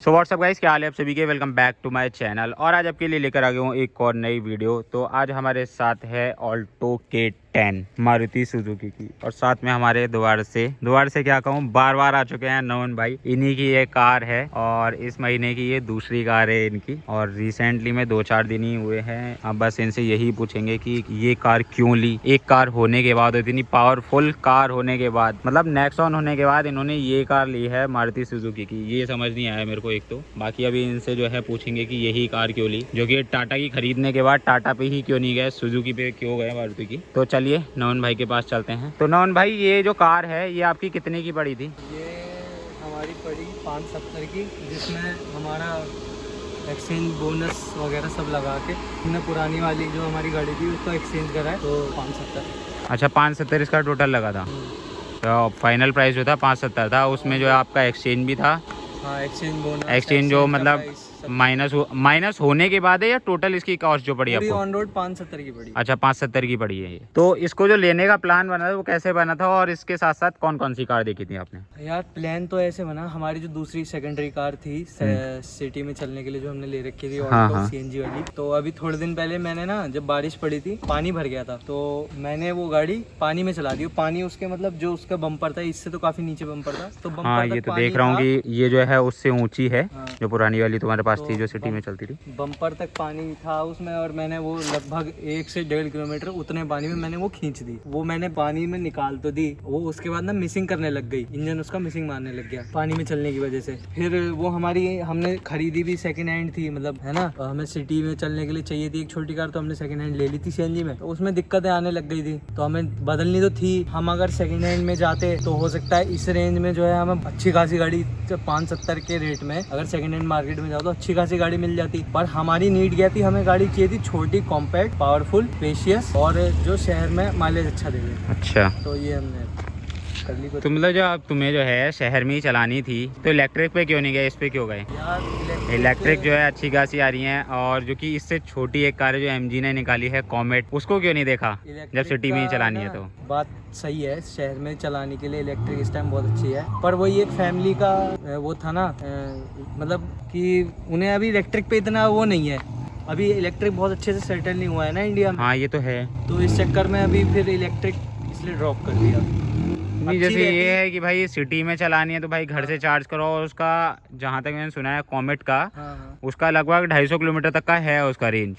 So what's up guys, क्या हाल है आप सभी के। Welcome back to my channel. और आज आपके लिए लेकर आ गया हूँ एक और नई वीडियो। तो आज हमारे साथ है ऑल्टो K10 मारुति सुजुकी की, और साथ में हमारे द्वार से क्या कहूँ, बार बार आ चुके हैं नवन भाई। इन्हीं की ये कार है और इस महीने की ये दूसरी कार है इनकी, और रिसेंटली में 2-4 दिन ही हुए हैं। अब बस इनसे यही पूछेंगे कि ये कार क्यों ली। एक कार होने के बाद, इतनी पावरफुल कार होने के बाद, मतलब नेक्सॉन होने के बाद इन्होंने ये कार ली है मारुति सुजुकी की। ये समझ नहीं आया मेरे को एक तो। बाकी अभी इनसे जो है पूछेंगे कि यही कार क्यों ली, जो कि टाटा की खरीदने के बाद टाटा पे ही क्यों नहीं गए, सुजुकी पे क्यों गए मारुति की। तो चलिए नवन भाई के पास चलते हैं। तो नवन भाई, ये जो कार है ये आपकी कितने की पड़ी थी? ये हमारी पड़ी 570 की, जिसमें हमारा एक्सचेंज बोनस वगैरह सब लगा के हमने पुरानी वाली जो हमारी गाड़ी थी उसको एक्सचेंज करा है, तो 570। अच्छा, 570 इसका टोटल लगा था। तो फाइनल प्राइस जो था 570 था, उसमें जो है आपका एक्सचेंज भी था। हाँ, एक्सचेंज बोनस, एक्सचेंज जो मतलब माइनस होने के बाद है या टोटल इसकी कॉस्ट जो पड़ी आपको? ऑन रोड 570 की पड़ी। अच्छा, 570 की पड़ी है ये। तो इसको जो लेने का प्लान बना था वो कैसे बना था, और इसके साथ साथ कौन कौन सी कार देखी थी आपने? यार प्लान तो ऐसे बना, हमारी जो दूसरी सेकेंडरी कार थी सिटी में चलने के लिए जो हमने ले रखी थी, ऑल्टो सीएनजी वाली। तो अभी थोड़े दिन पहले मैंने ना, जब बारिश पड़ी थी, पानी भर गया था, तो मैंने वो गाड़ी पानी में चला दी। पानी उसके मतलब जो उसका बम्पर था, इससे तो काफी नीचे बम्पर था, तो बम्पर ये तो देख रहा हूँ कि ये जो है उससे ऊंची है। जो पुरानी वाली तुम्हारे पास थी, जो सिटी में चलती थी, बम्पर तक पानी था उसमें। और मैंने वो लगभग 1 से 1.5 किलोमीटर उतने पानी में मैंने वो खींच दी। वो मैंने पानी में निकाल तो दी, वो उसके बाद ना मिसिंग करने लग गई, इंजन उसका मिसिंग मारने लग गया पानी में चलने की वजह से। फिर वो हमने खरीदी भी सेकंड हैंड थी, मतलब है ना, हमें सिटी में चलने के लिए चाहिए थी एक छोटी कार, तो हमने सेकंड हैंड ले ली थी सीएनजी में। तो उसमें दिक्कतें आने लग गई थी, तो हमें बदलनी तो थी। हम अगर सेकंड हैंड में जाते तो हो सकता है इस रेंज में जो है हमें अच्छी खासी गाड़ी 570 के रेट में, अगर सेकंड हैंड मार्केट में जाओ तो अच्छी खासी गाड़ी मिल जाती। पर हमारी नीड क्या थी, हमें गाड़ी चाहिए थी छोटी, कॉम्पैक्ट, पावरफुल, स्पेशियस, और जो शहर में माइलेज अच्छा दे। अच्छा, तो ये हमने कर ली। तो मतलब जो आप तुम्हें जो है शहर में ही चलानी थी, तो इलेक्ट्रिक पे क्यों नहीं गए, इस पे क्यों गए? यार इलेक्ट्रिक जो है अच्छी खासी आ रही है, और जो कि इससे छोटी एक कार है जो एमजी ने निकाली है, कॉमेट, उसको क्यों नहीं देखा जब सिटी में ही चलानी है? तो बात सही है, शहर में चलाने के लिए इलेक्ट्रिक इस टाइम बहुत अच्छी है, पर वही एक फैमिली का वो था ना, मतलब कि उन्हें अभी इलेक्ट्रिक पे इतना वो नहीं है। अभी इलेक्ट्रिक बहुत अच्छे से सेटल नहीं हुआ है ना इंडिया में। हाँ, ये तो है। तो इस चक्कर में अभी फिर इलेक्ट्रिक इसलिए ड्रॉप कर दिया। नहीं, जैसे ये है कि भाई सिटी में चलानी है तो भाई घर से चार्ज करो, और उसका जहाँ तक मैंने सुना है कॉमेट का, उसका लगभग 250 किलोमीटर तक का है उसका रेंज।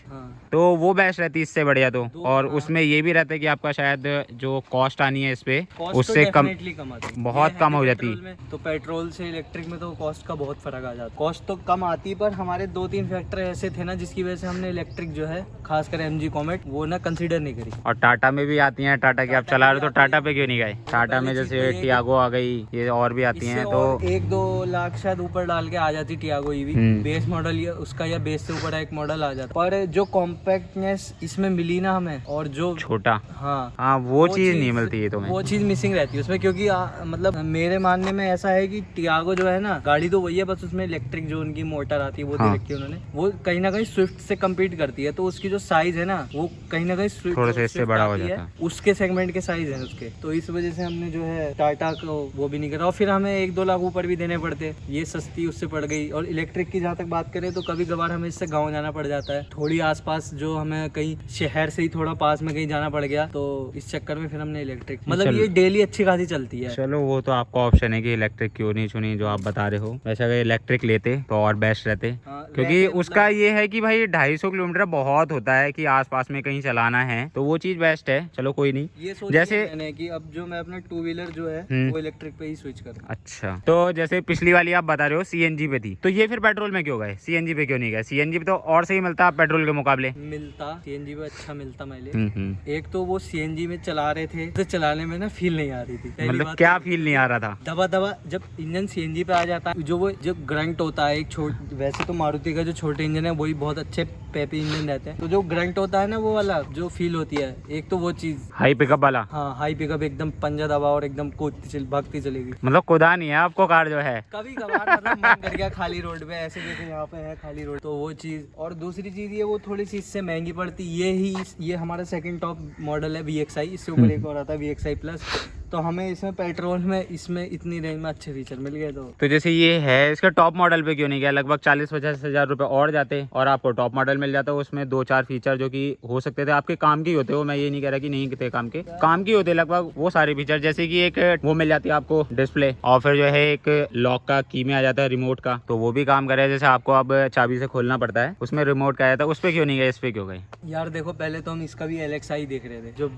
तो वो बेस्ट रहती है इससे बढ़िया तो। और उसमें ये भी रहता है कि आपका शायद जो कॉस्ट आनी है इस पे, उससे तो कम, आती, बहुत कम हो जाती। तो पेट्रोल से इलेक्ट्रिक में तो कॉस्ट का बहुत फर्क आ जाता। कॉस्ट तो कम आती, पर हमारे 2-3 फैक्टर ऐसे थे ना जिसकी वजह से हमने इलेक्ट्रिक जो है, खासकर एमजी कॉमेट, वो ना कंसीडर नहीं करी। और टाटा में भी आती है, टाटा की आप चला रहे हो, तो टाटा पे क्यों नहीं गए? टाटा में जैसे टियागो आ गई, ये और भी आती हैं, तो 1-2 लाख शायद ऊपर डाल के आ जाती टियागो ईवी बेस मॉडल, या उसका या बेस से ऊपर एक मॉडल आ जाता। पर जो कॉम्पैक्टनेस इसमें मिली ना हमें, और जो छोटा, हाँ वो चीज नहीं मिलती है, तुम्हें वो चीज मिसिंग रहती है उसमें। क्योंकि मतलब मेरे मानने में ऐसा है कि टियागो जो है ना, गाड़ी तो वही है, बस उसमें इलेक्ट्रिक जो उनकी मोटर आती है वो दे रखी है उन्होंने, वो कहीं ना कहीं स्विफ्ट से कम्पीट करती है। तो उसकी जो साइज है ना, वो कहीं ना कहीं थोड़े से इससे बड़ा हो जाता है, उसके सेगमेंट के साइज है उसके। तो इस वजह से हमने जो है टाटा को वो भी नहीं करा, और फिर हमें 1-2 लाख ऊपर भी देने पड़ते। ये सस्ती उससे पड़ गई। और इलेक्ट्रिक की जहाँ तक बात करें तो कभी कभार हमें इससे गाँव जाना पड़ जाता है, थोड़ी आसपास, जो हमें कहीं शहर से ही थोड़ा पास में कहीं जाना पड़ गया, तो इस चक्कर में फिर हमने इलेक्ट्रिक, मतलब ये डेली अच्छी खासी चलती है। चलो, वो तो आपका ऑप्शन है कि इलेक्ट्रिक क्यों नहीं चुनी जो आप बता रहे हो। वैसे अगर इलेक्ट्रिक लेते तो और बेस्ट रहते, क्योंकि उसका ये है कि भाई 250 किलोमीटर बहुत होता है कि आसपास में कहीं चलाना है, तो वो चीज बेस्ट है। चलो कोई नहीं, ये जैसे मैंने कि अब जो मैं अपना 2 व्हीलर जो है वो इलेक्ट्रिक पे ही स्विच करूं। अच्छा, तो जैसे पिछली वाली आप बता रहे हो सीएनजी पे थी, तो ये फिर पेट्रोल में क्यों गए, सीएनजी पे क्यों नहीं गए? सीएनजी पे तो और सही मिलता पेट्रोल के मुकाबले। मिलता सीएनजी पे अच्छा मिलता माइलेज। एक तो वो सीएनजी में चला रहे थे तो चलाने में ना फील नहीं आ रही थी। मतलब क्या फील नहीं आ रहा था? दबा दबा जब इंजन सीएनजी पे आ जाता है, जो ग्रंट होता है, वैसे तो मारुति का जो छोटे इंजन है वही बहुत अच्छे पेपी इंजन रहते हैं, तो जो ग्रंट होता है ना, वो वाला जो फील होती है, एक तो वो चीज, हाई पिकअप वाला। हाँ, हाई पिकअप, एकदम पंजा दबा और एकदम भागती चलेगी। मतलब खुदा नहीं है आपको कार जो है, कभी कभार मतलब मन कर गया खाली रोड पे, ऐसे जैसे यहाँ पे है खाली रोड, तो वो चीज। और दूसरी चीज ये, वो थोड़ी सी इससे महंगी पड़ती, ये हमारा सेकंड टॉप मॉडल है VXI, इससे ऊपर एक और आता है VXI प्लस, तो हमें इसमें पेट्रोल में इसमें इतनी रेंज में अच्छे फीचर मिल गए। तो जैसे ये है, इसका टॉप मॉडल पे क्यों नहीं गया? लगभग 40-50 हज़ार रुपए और जाते और आपको टॉप मॉडल मिल जाता। उसमें 2-4 फीचर जो कि हो सकते थे आपके काम के होते हो, मैं ये नहीं कह रहा कि नहीं थे काम के होते लगभग वो सारे फीचर। जैसे कि एक वो मिल जाती है आपको डिस्प्ले, और फिर जो है एक लॉक का की में आ जाता है रिमोट का, तो वो भी काम करे। जैसे आपको अब चाबी से खोलना पड़ता है, उसमें रिमोट का आया था, उस पे क्यों नहीं गए, इस पे क्यों गए? यार देखो, पहले तो हम इसका भी LXi देख रहे थे, जो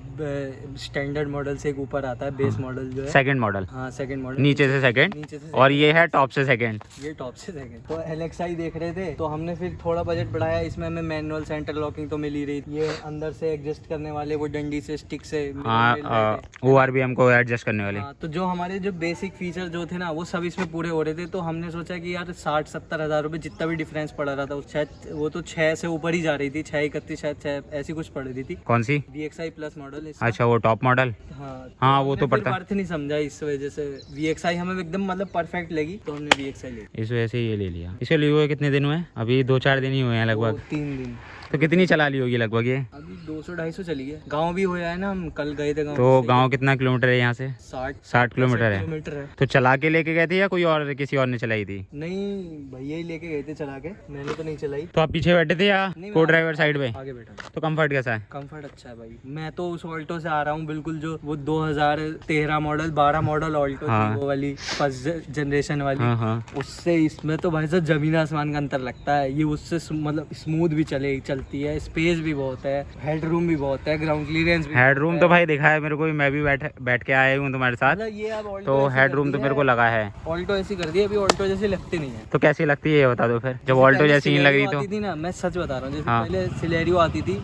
स्टैंडर्ड मॉडल से एक ऊपर आता है, बेस मॉडल जो है सेकंड मॉडल। हाँ, सेकंड मॉडल, नीचे से सेकंड, और ये है टॉप से सेकंड। ये टॉप से सेकंड। तो LXi देख रहे थे, तो हमने फिर थोड़ा बजट बढ़ाया। इसमें हमें मैनुअल सेंटर लॉकिंग तो मिल ही रही, ये अंदर से एडजस्ट करने वाले वो डंडी से स्टिक से ORVM को एडजस्ट करने वाले। तो जो हमारे जो बेसिक फीचर जो थे ना, वो सब इसमें पूरे हो रहे थे। तो हमने सोचा कि यार 60-70 हज़ार रुपये जितना भी डिफरेंस पड़ रहा था, शायद वो तो 6 से ऊपर ही जा रही थी, 631 शायद 6 ऐसी कुछ पड़ रही थी। कौन सी? VXi plus model. अच्छा, वो टॉप मॉडल। हाँ, वो तो पड़ता है। नहीं समझा, इस वजह से VXi हमें एकदम मतलब परफेक्ट लगी, तो हमने VXi ले, इस वजह से ये ले लिया। इसे लिए हुए कितने दिन हुए? अभी 2-4 दिन ही हुए हैं लगभग। 3 दिन। तो कितनी चला ली होगी लगभग ये? अभी 200-250 चली है। गांव भी होया है ना, हम कल गए थे गांव। तो गांव कितना किलोमीटर है यहाँ से? 60 किलोमीटर है। तो चला के लेके गए थे या कोई और, किसी और ने चलाई थी? नहीं, भैया ही लेके गए थे चला के, मैंने तो नहीं चलाई। तो आप पीछे बैठे थे या को ड्राइवर साइड पे? आगे बैठा। तो कंफर्ट कैसा है? कंफर्ट अच्छा है भाई। मैं तो उस ऑल्टो से आ रहा हूँ बिल्कुल, जो वो 2013 मॉडल 12 मॉडल ऑल्टो थी, वो वाली फर्स्ट जनरेशन वाली। उससे इसमें तो भाई साहब जमीन आसमान का अंतर लगता है। ये उससे मतलब स्मूथ भी चलती है, स्पेस भी बहुत है, हेड रूम भी बहुत है, ग्राउंड क्लियरेंस भी। हेड रूम तो भाई दिखा है मेरे को, मैं भी बैठ के आया हूँ तुम्हारे साथ। ये अब तो हेड रूम तो मेरे को लगा है। ऑल्टो ऐसी कर दी है, अभी ऑल्टो जैसी लगती नहीं है। तो कैसी लगती है ये बता दो फिर, जब ऑल्टो जैसी नहीं लग रही थी ना, मैं सच बता रहा हूँ। जैसे पहले सिलेरियो आती थी,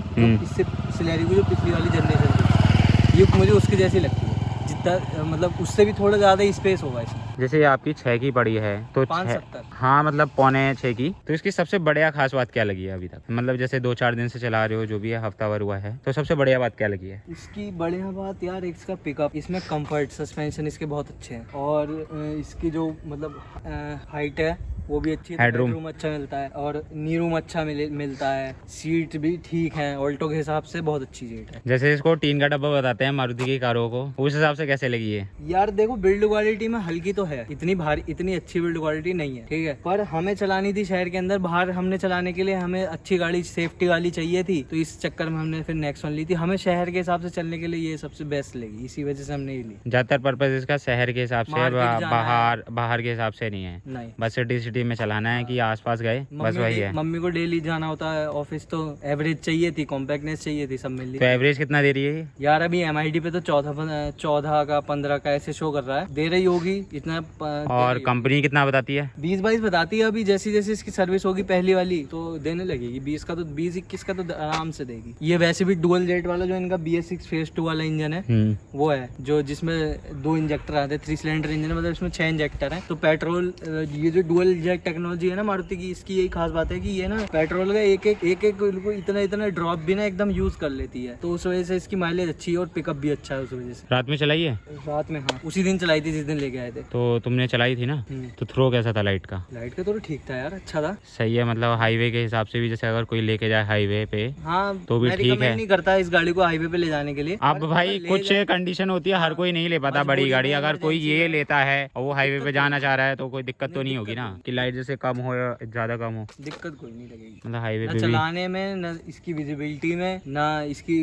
इससे सिलेरियो की जो पिछली वाली जनरेशन थी, ये मुझे उसकी जैसी लगती है, जितना मतलब उससे भी थोड़ा ज्यादा स्पेस होगा इसमें। जैसे आपकी 6 की पड़ी है तो 570। हाँ, मतलब 5.25 की। तो इसकी सबसे बढ़िया खास बात क्या लगी है अभी तक? मतलब जैसे 2-4 दिन से चला रहे हो, जो भी है, हफ्ता भर हुआ है, तो सबसे बढ़िया बात क्या लगी है? इसकी बढ़िया बात यार, इसका पिकअप, इसमें कंफर्ट, सस्पेंशन इसके बहुत अच्छे हैं, और इसकी जो मतलब हाइट है वो भी अच्छी है। हेडरूम अच्छा मिलता है, और नी रूम अच्छा मिलता है। सीट भी ठीक है, ऑल्टो के हिसाब से बहुत अच्छी सीट है। जैसे इसको टीन का डब्बा बताते हैं मारुति की कारों को, उस हिसाब से कैसे लगी है? यार देखो, बिल्ड क्वालिटी में हल्की तो है, इतनी भारी, इतनी अच्छी बिल्ड क्वालिटी नहीं है, ठीक है। पर हमें चलानी थी शहर के अंदर, बाहर हमने चलाने के लिए हमें अच्छी गाड़ी, सेफ्टी वाली चाहिए थी, तो इस चक्कर में हमने फिर नेक्सॉन ली थी। हमें शहर के हिसाब से चलने के लिए ये सबसे बेस्ट लगी, इसी वजह से हमने ये ली। ज्यादातर पर्पज इसका शहर के हिसाब से, बाहर के हिसाब से नहीं है। नहीं, बस सिटी में चलाना है कि आसपास गए, बस वही है। मम्मी को डेली जाना होता है ऑफिस, तो एवरेज चाहिए थी, कॉम्पैक्टनेस चाहिए थी, सब मिल ली। तो एवरेज कितना दे रही है यार? अभी MID पे तो 14 का 15 का ऐसे शो कर रहा है, दे रही होगी इतना। और कंपनी कितना बताती है? 20-22 बताती है। अभी जैसी जैसी इसकी सर्विस होगी पहली वाली, तो देने लगेगी 20 का, तो 20-21 का तो आराम से देगी। ये वैसे भी डुअल जेट वाला, जो इनका BS6 फेज 2 वाला इंजन है, वो है जो जिसमें 2 इंजेक्टर आते हैं, 3 सिलेंडर इंजन, मतलब इसमें 6 इंजेक्टर है। तो पेट्रोल, ये जो डुअल जेट टेक्नोलॉजी है ना मारुति की, इसकी यही खास बात है कि ये ना पेट्रोल का एक इतना ड्रॉप भी ना एकदम यूज कर लेती है, तो उस वजह से इसकी माइलेज अच्छी है और पिकअप भी अच्छा है उस वजह से। रात में चलाई है? रात में, हाँ, उसी दिन चलाई थी जिस दिन लेके आए थे। तो तुमने चलाई थी ना, तो थ्रो कैसा था लाइट का? लाइट का तो ठीक था यार, अच्छा था। सही है, मतलब हाईवे के हिसाब से भी, जैसे अगर कोई लेके जाए हाईवे पे, हाँ, तो भी ठीक है। नहीं करता इस गाड़ी को हाईवे पे ले जाने के लिए। अब भाई कुछ कंडीशन होती है, हर कोई नहीं ले पाता बड़ी गाड़ी। अगर कोई ये लेता है और वो हाईवे पे जाना चाह रहा है, तो कोई दिक्कत तो नहीं होगी ना, कि लाइट जैसे कम हो या ज्यादा कम हो? दिक्कत कोई नहीं लगेगी, मतलब हाईवे पे चलाने में, न इसकी विजिबिलिटी में, ना इसकी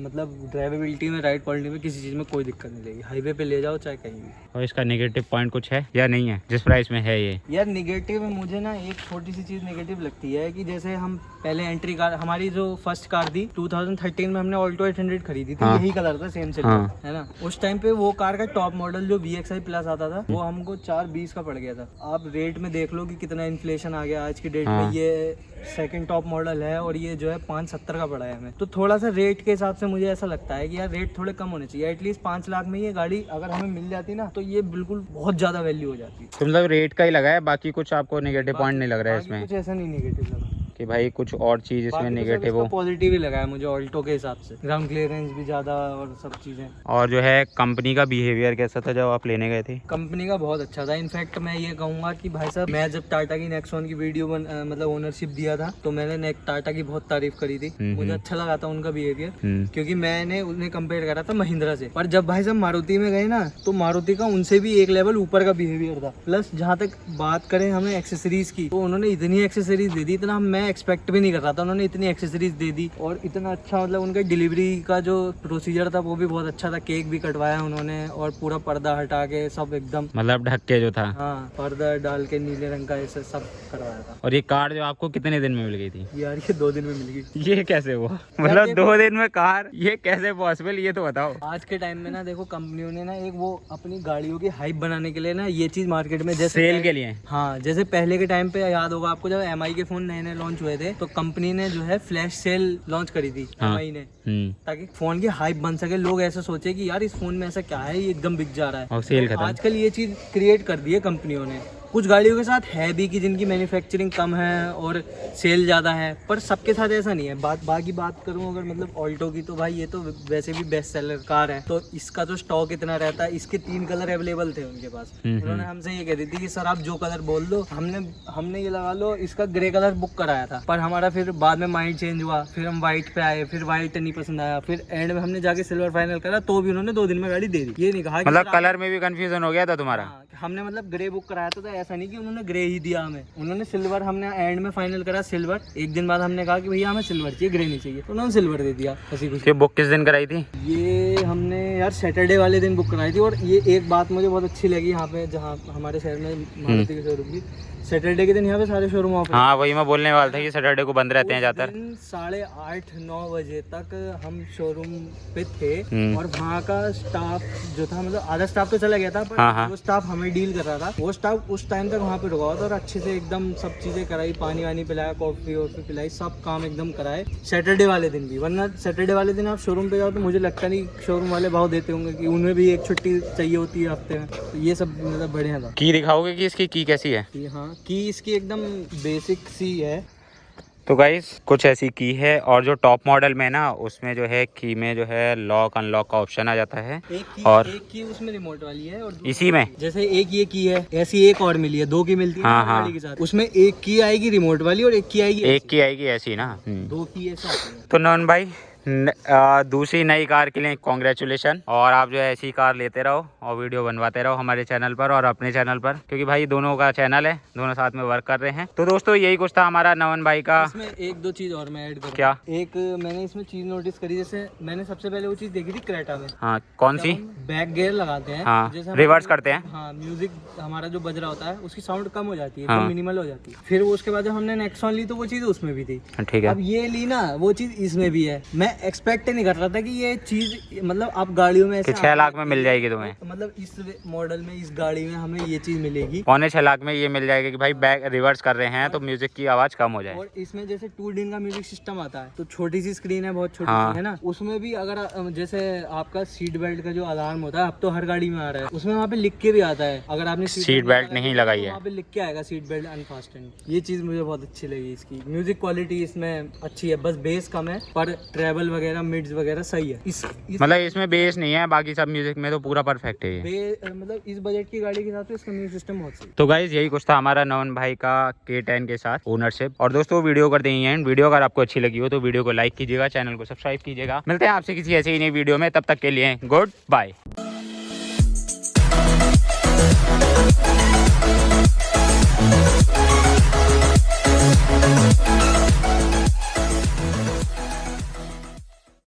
मतलब ड्राइवेबिलिटी में, राइड क्वालिटी में, किसी चीज में कोई दिक्कत नहीं लगेगी। हाईवे पे ले जाओ चाहे कहीं भी। और इसका नेगेटिव पॉइंट कुछ है या नहीं है जिस प्राइस में है ये? यार नेगेटिव में मुझे ना एक छोटी सी चीज नेगेटिव लगती है, कि जैसे हम पहले एंट्री कार, हमारी जो फर्स्ट कार थी 2013 में, हमने ऑल्टो 800 खरीदी थी। यही कलर था, सेम है ना। उस टाइम पे वो कार का टॉप मॉडल जो VXi प्लस आता था, वो हमको 420 का पड़ गया था। आप रेट में देख लो कि कितना इन्फ्लेशन आ गया आज की डेट में। ये सेकंड टॉप मॉडल है और ये जो है 570 का पड़ा है हमें। तो थोड़ा सा रेट के हिसाब से मुझे ऐसा लगता है कि यार रेट थोड़े कम होने चाहिए। एटलीस्ट 5 लाख में ये गाड़ी अगर हमें मिल जाती ना, तो ये बिल्कुल बहुत ज्यादा वैल्यू हो जाती। तो मतलब रेट का ही लगा है, बाकी कुछ आपको नेगेटिव पॉइंट नहीं लग रहा है इसमें? कुछ ऐसा नहीं नेगेटिव लगा। कि भाई कुछ और चीज इसमें नेगेटिव हो। पॉजिटिव ही लगा है मुझे ऑल्टो के हिसाब से, ग्राउंड क्लियरेंस भी ज्यादा और सब चीजें। और जो है कंपनी का बिहेवियर कैसा था जब आप लेने गए थे? कंपनी का बहुत अच्छा था। इनफैक्ट मैं ये कहूंगा कि भाई साहब, मैं जब टाटा की नेक्सॉन की वीडियो मतलब ओनरशिप दिया था तो मैंने टाटा की बहुत तारीफ करी थी। मुझे अच्छा लगा था उनका बिहेवियर, क्योंकि मैंने उन्हें कंपेयर करा था महिंद्रा से। पर जब भाई साहब मारुति में गए ना तो मारुति का उनसे भी एक लेवल ऊपर का बिहेवियर था। प्लस जहाँ तक बात करें हमें एक्सेसरीज की, तो उन्होंने इतनी एक्सेसरीज दे दी, इतना मैं एक्सपेक्ट भी नहीं कर रहा था। उन्होंने इतनी एक्सेसरीज दे दी और इतना अच्छा, मतलब उनका डिलीवरी का जो प्रोसीजर था वो भी बहुत अच्छा था। केक भी कटवाया उन्होंने और पूरा पर्दा हटा के सब एकदम, मतलब ढक के जो था। हाँ, पर्दा डाल के नीले रंग का ऐसे सब करवाया था। और ये कार जो आपको कितने दिन में मिल गई थी? यार ये 2 दिन में मिल गई। ये कैसे हुआ? मतलब 2 दिन में कार, ये कैसे पॉसिबल, ये तो बताओ। आज के टाइम में ना देखो, कंपनियों ने ना एक वो अपनी गाड़ियों की हाइप बनाने के लिए ना ये चीज मार्केट में, जैसे सेल के लिए। हाँ, जैसे पहले के टाइम पे याद होगा आपको, जब एमआई के फोन नए नए लॉन्च हुए थे तो कंपनी ने जो है फ्लैश सेल लॉन्च करी थी एमआई ने, ताकि फोन की हाइप बन सके। लोग ऐसे सोचे कि यार इस फोन में ऐसा क्या है, ये एकदम बिक जा रहा है, और सेल खत्म। आजकल ये चीज क्रिएट कर दी है कंपनियों ने। कुछ गाड़ियों के साथ है भी कि जिनकी मैन्युफैक्चरिंग कम है और सेल ज़्यादा है, पर सबके साथ ऐसा नहीं है। बाकी बात करूँ अगर मतलब ऑल्टो की, तो भाई ये तो वैसे भी बेस्ट सेलर कार है, तो इसका जो स्टॉक इतना रहता है, इसके 3 कलर अवेलेबल थे उनके पास। उन्होंने हमसे ये कह दी थी कि सर आप जो कलर बोल दो, हमने ये लगा लो इसका ग्रे कलर बुक कराया था, पर हमारा फिर बाद में माइंड चेंज हुआ, फिर हम व्हाइट पे आए, फिर व्हाइट नहीं पसंद आया, फिर एंड में हमने जाके सिल्वर फाइनल करा, तो भी उन्होंने 2 दिन में गाड़ी दे दी। ये नहीं कहा मतलब कलर में भी कंफ्यूजन हो गया था तुम्हारा? हमने मतलब ग्रे बुक कराया था, तो ऐसा नहीं कि उन्होंने ग्रे ही दिया हमें, उन्होंने सिल्वर, हमने एंड में फाइनल करा सिल्वर। एक दिन बाद हमने कहा कि भैया हमें सिल्वर चाहिए, ग्रे नहीं चाहिए, तो उन्होंने सिल्वर दे दिया। ऐसी कुछ। बुक किस दिन कराई थी? ये हमने यार सैटरडे वाले दिन बुक कराई थी। और ये एक बात मुझे बहुत अच्छी लगी यहाँ पे, जहाँ हमारे शहर में मारुति के शोरूम की, सैटरडे के दिन यहाँ पे सारे शोरूम ऑफ। हाँ, वही मैं बोलने वाला था कि सैटरडे को बंद रहते हैं ज्यादातर। 8:30-9 बजे तक हम शोरूम पे थे और वहाँ का स्टाफ जो था, मतलब आधा स्टाफ तो चला गया था, पर वो स्टाफ हमें डील कर रहा था, वो स्टाफ उस टाइम तक वहाँ पे रुका हुआ था और अच्छे से एकदम सब चीजें कराई, पानी वानी पिलाया, कॉफी वॉफी पिलाई, सब काम एकदम कराए सैटरडे वाले दिन भी। वरना सैटरडे वाले दिन आप शोरूम पे जाओ तो मुझे लगता नहीं शोरूम वाले भाव देते होंगे, कि उन्हें भी एक छुट्टी चाहिए होती है हफ्ते में। तो ये सब मतलब बढ़िया था। की दिखाओगे कि इसकी की कैसी है? हाँ, की इसकी एकदम बेसिक सी है। तो गाइस कुछ ऐसी की है, और जो टॉप मॉडल में ना उसमें जो है की में जो है लॉक अनलॉक का ऑप्शन आ जाता है। एक की उसमें रिमोट वाली है, और इसी में जैसे एक ये की है, ऐसी एक और मिली है, 2 की मिलती है गाड़ी के साथ। उसमें एक की आएगी रिमोट वाली और एक की आएगी ऐसी ना। 2 की ऐसा। तो नॉन भाई दूसरी नई कार के लिए कॉन्ग्रेचुलेशन, और आप जो है ऐसी कार लेते रहो और वीडियो बनवाते रहो हमारे चैनल पर और अपने चैनल पर, क्योंकि भाई दोनों का चैनल है, दोनों साथ में वर्क कर रहे हैं। तो दोस्तों यही कुछ था हमारा नवन भाई का। इसमें 1-2 चीज और मैं ऐड करूँ। क्या? एक मैंने इसमें चीज नोटिस करी, जैसे मैंने सबसे पहले वो चीज देखी थी क्रेटा में। हाँ, कौन सी? बैक गियर लगाते हैं, हाँ, जैसे रिवर्स करते हैं। हाँ, म्यूजिक हमारा जो बज रहा होता है उसकी साउंड कम हो जाती है, हाँ, मिनिमल हो जाती है। फिर उसके बाद जब हमने नेक्सॉन ली तो वो चीज उसमें भी थी। ठीक है। अब ये ली ना, वो चीज इसमें भी है। मैं एक्सपेक्ट नहीं कर रहा था कि ये चीज मतलब आप गाड़ियों में 6 लाख में मिल जाएगी तुम्हें, मतलब इस मॉडल में, इस गाड़ी में हमें ये चीज मिलेगी। 6.25 लाख में ये मिल जाएगी कि भाई बैक रिवर्स कर रहे हैं तो म्यूजिक की आवाज कम हो जाए। और इसमें जैसे 2 दिन का म्यूजिक सिस्टम आता है, तो छोटी सी स्क्रीन है, बहुत छोटी सी है ना, उसमें भी अगर जैसे आपका सीट बेल्ट का जो अलार्म होता है, अब तो हर गाड़ी में आ रहा है, उसमें वहाँ पे लिख के भी आता है अगर आपने सीट बेल्ट नहीं लगाई है, वहाँ पे लिख के आएगा सीट बेल्ट अनफास्टेंड। ये चीज मुझे बहुत अच्छी लगी इसकी। म्यूजिक क्वालिटी इसमें अच्छी है, बस बेस कम है, पर ट्रेवल वगैरह मिड्स वगैरह सही है। मतलब इसमें बेस नहीं है, बाकी सब म्यूजिक में तो पूरा परफेक्ट है ये। मतलब इस बजट की गाड़ी के साथ इसका म्यूजिक सिस्टम बहुत सही। तो गाइज यही कुछ था हमारा नवन भाई का K10 के साथ ओनरशिप। और दोस्तों वीडियो कर देंगे एंड वीडियो अगर आपको अच्छी लगी हो तो वीडियो को लाइक कीजिएगा, चैनल को सब्सक्राइब कीजिएगा। मिलते हैं आपसे किसी ऐसे ही नई वीडियो में, तब तक के लिए गुड बाय।